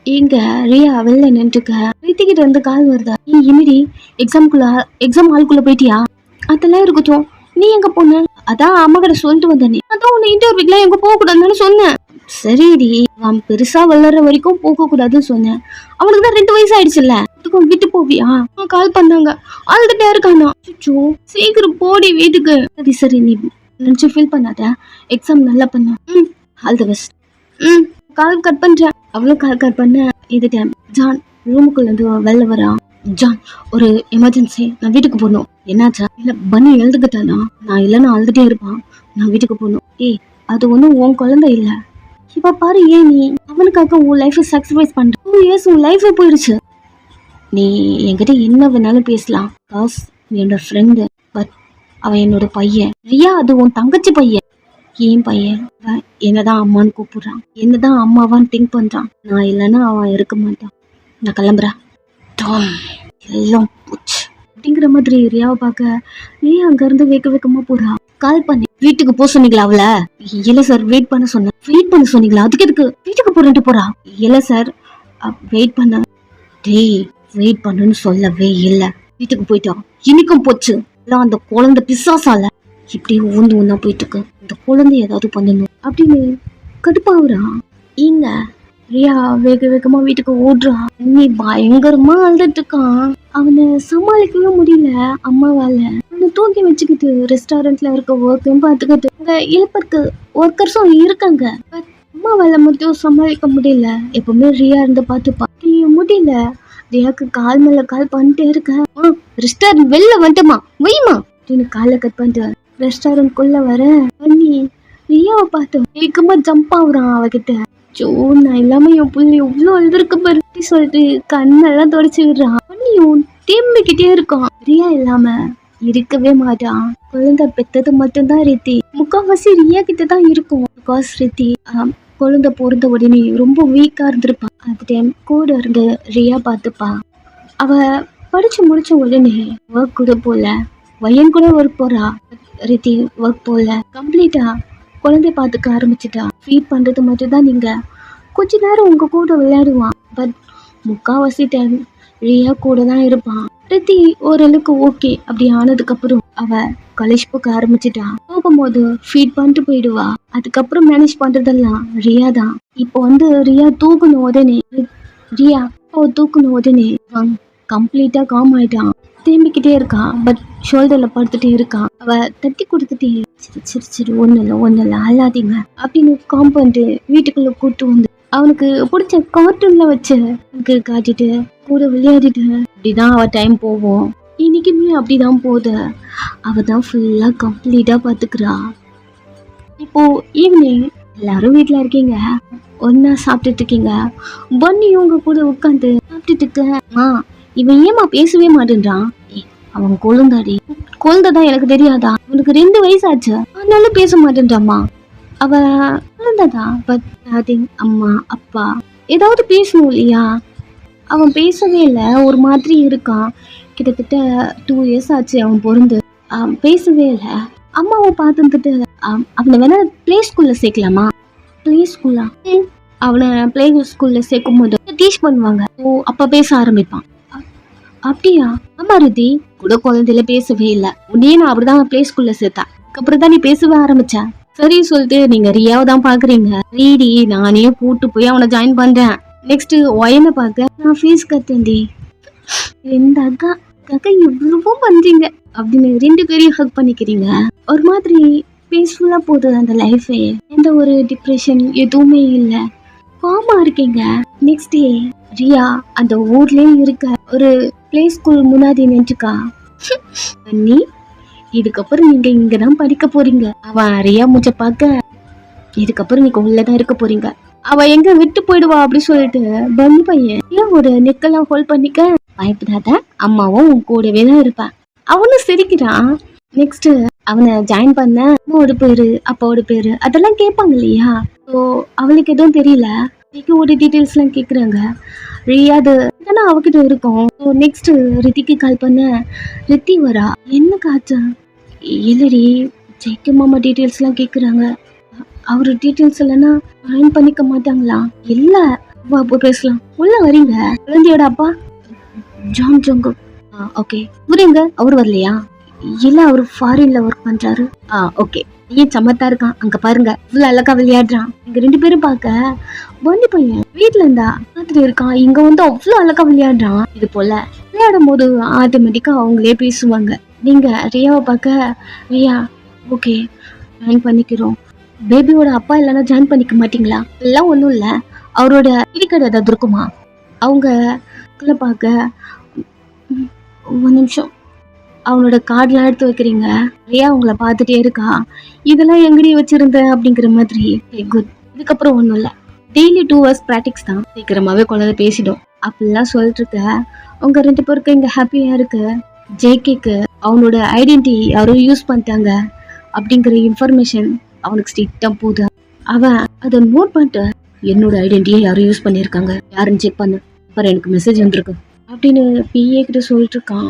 எங்க ரியா வெளில நின்றுக்க ரீத்திக்கிட்ட இருந்து கால் வருதா? நீ இமிடி எக்ஸாம் ஹால்குள்ள போயிட்டியா? அதெல்லாம் இருக்கட்டும், நீ எங்க போன? அதான் அம்மா கிட்ட சொல்லிட்டு வந்தானே, அதான் உன்னை இன்டர்வியூல எங்க போக கூடாதுன்னு சொன்னேன். சரிடி, அவன் பெருசா வளர்ற வரைக்கும் போக கூடாதுன்னு சொன்னேன். அவனுக்கு தான் 2 வயசு ஆயிடுச்சுல்ல, அதுக்கும் விட்டு போவியா? கால் பண்ணாங்க, ஆல்ரெடி இருக்கானா? சீக்கிரம் போடி வீட்டுக்கு. சரி சரி, நீ நினைச்சு ஃபீல் பண்ணாத. எக்ஸாம் நல்லா பண்ண. All the best. Call cut பண்றேன். அவளும் கால் கட் பண்ண. இது டைம் ஜான் ரூமுக்குள்ள இருந்து வெளில வரா. ஜான், ஒரு எமர்ஜென்சி, நான் வீட்டுக்கு போகணும். என்னாச்சா? இல்ல பன்னி எழுதுக்கிட்டானா? நான் இல்லைன்னு அழுதுட்டே இருப்பான். நான் வீட்டுக்கு போகணும். அது ஒன்றும் உன் குழந்தை இல்ல. இப்ப பாரு, ஏன் நீ அவனுக்காக உன் லைஃபை சாக்ரிஃபைஸ் பண்ற? 2 இயர்ஸ் உன் லைஃபே போயிடுச்சு. நீ என்கிட்ட என்ன வேணாலும் பேசலாம், காஸ் நீ என்னோட ஃப்ரெண்டு. பட் அவன் என்னோட பையன். ரியா அது உன் தங்கச்சி பையன். ஏன் பையன் என்னதான் அம்மான்னு கூப்பிடுறான், என்னதான் அம்மாவான்னு திங்க் பண்றான். நான் இல்லைன்னா அவன் இருக்க மாட்டான். நான் கிளம்புறேன். எல்லாம் போச்சு அப்படிங்கிற மாதிரி ரியாவை பார்க்க ரியா அங்க இருந்து வேகமா போறா. கால் பண்ணி வீட்டுக்கு போக சொன்னீங்களா அவள? இல்ல சார், வெயிட் பண்ண சொன்னீங்களா? அதுக்கு எதுக்கு வீட்டுக்கு போறேன்ட்டு போறா? இல்ல சார், வெயிட் பண்ண. வெயிட் பண்ணுன்னு சொல்லவே இல்ல. வீட்டுக்கு போயிட்டான். இன்னைக்கும் போச்சு. அந்த குழந்தை பிசாசால இப்படி ஒண்ணா போயிட்டு இருக்கு. இந்த குழந்தை ஏதாவது பண்ணணும் அப்படின்னு கடுப்பாவுறா. இங்க ரியா வேகமா வீட்டுக்கு ஓடுறா. நீ பயங்கரமா அழுதுட்டு இருக்கான். அவனை சமாளிக்கவே முடியல அம்மாவால. அவனை தூக்கி வச்சுக்கிட்டு ரெஸ்டாரண்ட்ல இருக்க ஒர்க்கையும் பார்த்துக்கிட்டு அங்க இழப்பற்கு ஒர்க்கர்ஸும் இருக்காங்க. அம்மாவால மட்டும் சமாளிக்க முடியல. எப்பவுமே ரியா இருந்து பார்த்துப்பா. முடியல. ரியாக்கு கால் மேல கால் பண்ணிட்டே இருக்கேன். ரெஸ்டாரண்ட் வெளில வந்துட்டமா வைமா அப்படின்னு காலை கட் பண்ணிட்டு ரெஸ்டாரண்ட் குள்ள வர பண்ணி ரியாவை பார்த்து வேகமா ஜம்ப் ஆகுறான் அவகிட்ட. நான் இல்லாம என் புள்ளி எவ்வளவு அழுதுருக்கு பாரு சொல்லிட்டு கண்ணெல்லாம் தொடச்சு விடுறான். பண்ணியும் தேம்பிக்கிட்டே இருக்கான். ரியா இல்லாம இருக்கவே மாட்டான். குழந்தை பெத்தது மட்டும்தான் ரித்தி. முக்கால்வாசி ரியா கிட்ட தான் இருக்கும். பிகாஸ் ரித்தி குழந்தை பிறந்த உடனே ரொம்ப வீக்கா இருந்திருப்பான். அந்த டைம் கூட இருந்து ரியா பார்த்துப்பா. அவ படிச்சு முடிச்ச உடனே ஒர்க் கூட போல, பையன் கூட ஒர்க் போறா. ரித்தி ஒர்க் போல, கம்ப்ளீட்டா குழந்தை பார்த்துக்க ஆரம்பிச்சுட்டா. ஃபீட் பண்றது மட்டும் தான். நீங்க கொஞ்ச நேரம் உங்க கூட விளையாடுவான். பட் முக்காவாசி டைம் ரியா கூட தான் இருப்பான். ரித்தி ஓரளவுக்கு ஓகே அப்படி ஆனதுக்கு அப்புறம் அவ காலேஜ் போக ஆரம்பிச்சுட்டா. போகும்போது ஃபீட் பண்ணிட்டு போயிடுவா. அதுக்கப்புறம் மேனேஜ் பண்றதெல்லாம் ரியா தான். இப்போ ரியா தூக்கணும் உடனே கம்ப்ளீட்டா காம் ஆயிட்டான். திரும்பிக்கிட்டே இருக்கான். பட் ஷோல்டர்ல படுத்துட்டே இருக்கான். அவ தட்டி கொடுத்துட்டே சரி ஒண்ணு இல்ல அல்லாதீங்க அப்படின்னு காம்பவுண்ட் வீட்டுக்குள்ள கூட்டு வந்து அவனுக்கு பிடிச்ச கார்ட்டூன்ல வச்சு காட்டிட்டு கூட விளையாடிட்டு இப்படிதான் அவ டைம் போவோம். இன்னைக்குமே அப்படிதான் போகுது. அவ தான் ஃபுல்லா கம்ப்ளீட்டா பாத்துக்கிறா. இப்போ ஈவினிங் எல்லாரும் வீட்ல இருக்கீங்க, ஒன்னா சாப்பிட்டுட்டு இருக்கீங்க. பொன்னியும் உங்க கூட உட்காந்து சாப்பிட்டுட்டு இருக்க. இவன் ஏமா பேசவே மாட்டேன்றான்? அவன் கொழுந்தாடி. கொழுந்ததான் எனக்கு தெரியாதா? உனக்கு 2 வயசு ஆச்சு, அதனால பேச மாட்டேன்றாமா. அவ குழந்தைதான். பட் அம்மா அப்பா ஏதாவது பேசணும் இல்லையா? அவன் பேசவே இல்லை, ஒரு மாதிரி இருக்கான். கிட்டத்தட்ட 2 இயர்ஸ் ஆச்சு அவன் பொருந்து. பேசவே இல்லை. அம்மாவை பார்த்துட்டு அவனை வேணா பிளே ஸ்கூல்ல சேர்க்கலாமா? பிளே ஸ்கூலா? அவனை பிளே ஸ்கூல்ல சேர்க்கும் போது டீச் பண்ணுவாங்க. ஓ, அப்ப பேச ஆரம்பிப்பான். அப்படியா? ஆமா ருதி, கூட குழந்தையில பேசவே இல்லை. உடனே நான் அப்படிதான் பிளே ஸ்கூல்ல சேர்த்தா. அதுக்கப்புறம் தான் நீ பேசவே ஆரம்பிச்ச. சரி சொல்லிட்டு நீங்க ரியாவை தான் பாக்குறீங்க. ரீடி, நானே கூட்டு போய் அவனை ஜாயின் பண்றேன். நெக்ஸ்ட் ஒயனை பார்க்க நான் ஃபீஸ் கட்டேன்டி. 2 அக்கா இவ்வளவோ பண்றீங்க அப்படின்னு 2 பேரையும் ஹக் பண்ணிக்கிறீங்க. ஒரு மாதிரி பீஸ்ஃபுல்லா போகுது அந்த லைஃபே. எந்த ஒரு டிப்ரெஷன் எதுவுமே இல்ல, காமா இருக்கீங்க. நெக்ஸ்ட் டே ரியா அந்த ஊர்லயே இருக்க ஒரு பிளே ஸ்கூல் முன்னாடி நின்றுக்கா. நீ இதுக்கப்புறம் நீங்க இங்கதான் படிக்க போறீங்க. அவன் ரியா மூச்ச பார்க்க இதுக்கப்புறம் நீங்க உள்ளதான் இருக்க போறீங்க. அவ எங்க விட்டு போயிடுவா அப்படி சொல்லிட்டு பன்னி பையன் ஏன் ஒரு நெக்கெல்லாம் ஹோல்ட் பண்ணிக்க. பயப்படாத, அம்மாவும் உன் கூடவே தான் இருப்பான். அவனும் சிரிக்கிறான். நெக்ஸ்ட் அவனை ஜாயின் பண்ண அம்மாவோட பேரு அப்பாவோட பேரு அதெல்லாம் கேட்பாங்க இல்லையா? ஸோ அவளுக்கு எதுவும் தெரியல. ரித்தியோட டீட்டெயில்ஸ் எல்லாம் கேக்குறாங்க. ரியாது தானே அவகிட்ட இருக்கும். ஸோ நெக்ஸ்ட் ரித்திக்கு கால் பண்ண ரித்தி வரா. என்ன காச்சா? இல்லடி, ஜெய்க்கு மாமா டீட்டெயில்ஸ் எல்லாம் கேக்குறாங்க. அவரு டீட்டெயில்ஸ் இல்லைன்னா ஜாயின் பண்ணிக்க மாட்டாங்களா? இல்ல, பேசலாம். உள்ள வரீங்க. குழந்தையோட அப்பா ஜான் ஜோங்கு. ஓகே, புரியுங்க. அவரு வரலையா? இல்ல, அவரு ஃபாரின்ல ஒர்க் பண்றாரு. ஓகே. ஏன் சமத்தா இருக்கான் அங்க பாருங்க, இவ்வளவு அழகா விளையாடுறான். இங்க 2 பேரும் பார்க்க பொன்னி பையன் வீட்டுல இருந்தா பார்த்துட்டு இருக்கான். இங்க வந்து அவ்வளவு அழகா விளையாடுறான். இது போல விளையாடும் போது ஆட்டோமேட்டிக்கா அவங்களே பேசுவாங்க. நீங்க ரியாவை பார்க்க ரியா ஓகே ஜாயின் பண்ணிக்கிறோம். பேபியோட அப்பா இல்லைன்னா ஜாயின் பண்ணிக்க மாட்டீங்களா? எல்லாம் ஒன்றும் இல்லை, அவரோட இடிக்கடை ஏதாவது இருக்குமா? அவங்க பார்க்க ஒரு நிமிஷம், அவனோட கார்டெலாம் எடுத்து வைக்கிறீங்க. ரியா அவங்கள பார்த்துட்டே இருக்கா. இதெல்லாம் எங்கடி வச்சிருந்த அப்படிங்கிற மாதிரி. குட், இதுக்கப்புறம் ஒன்றும் இல்லை, டெய்லி 2 hours ப்ராக்டிக்ஸ் தான். சீக்கிரமாவே குழந்தை பேசிடும் அப்படிலாம் சொல்லிட்டு இருக்க. அவங்க 2 பேருக்கு இங்கே ஹாப்பியாக இருக்கு. ஜேகேக்கு அவனோட ஐடென்டிட்டி யாரும் யூஸ் பண்ணிட்டாங்க அப்படிங்கிற இன்ஃபர்மேஷன் அவனுக்கு ஸ்ட்ரிக்டா போகுது. அவன் அதை நோட் பண்ணிட்டு என்னோட ஐடென்டிட்டியை யாரும் யூஸ் பண்ணியிருக்காங்க, யாருன்னு செக் பண்ணு, அப்புறம் எனக்கு மெசேஜ் வந்திருக்கு அப்படின்னு பிஏ கிட்ட சொல்லிட்டு இருக்கான்.